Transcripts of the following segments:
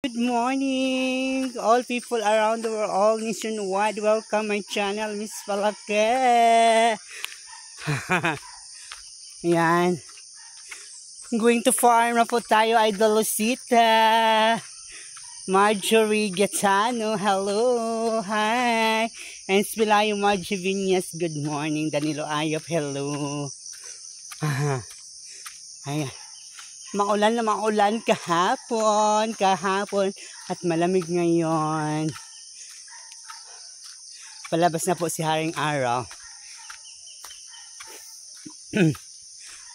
Good morning, all people around the world, all nationwide. Welcome my channel, Miss Palake. Yan. Going to farm na po tayo, Idol Lucita. Marjorie Gatano, hello, hi. And Spilayo Marjorie Vinyas, good morning. Danilo Ayop, hello. Ayan. Maulan na maulan kahapon at malamig ngayon. Palabas na po si Haring Araw.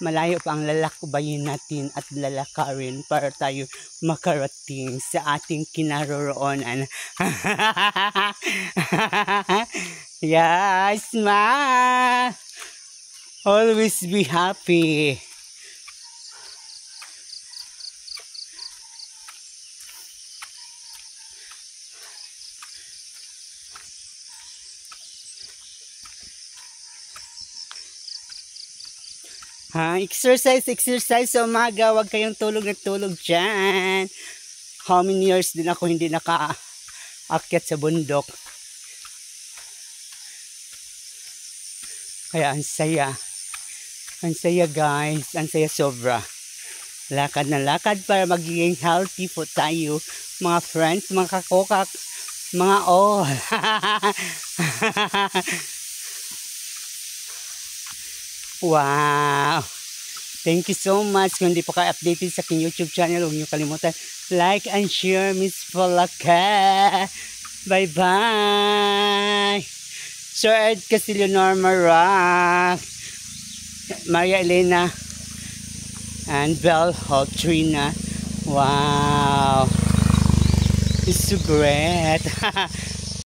Malayo pa ang lalakbayin natin at lalakarin para tayo makarating sa ating kinaroroonan. Yes, ma! Always be happy. Exercise sa umaga. Huwag kayong tulog na tulog dyan. How many years din ako hindi nakaakyat sa bundok. Kaya ang saya. Ang saya guys. Ang saya sobra. Lakad na lakad para magiging healthy po tayo. Mga friends, mga kakokak, mga all. Wow! Thank you so much. Kung hindi po kayo updated sa aking YouTube channel, huwag niyo kalimutan like and share, Miss Palake. Bye-bye! Sir Ed Castillo, Norma Rock, Maria Elena, and Belle Trina. Wow! It's so great!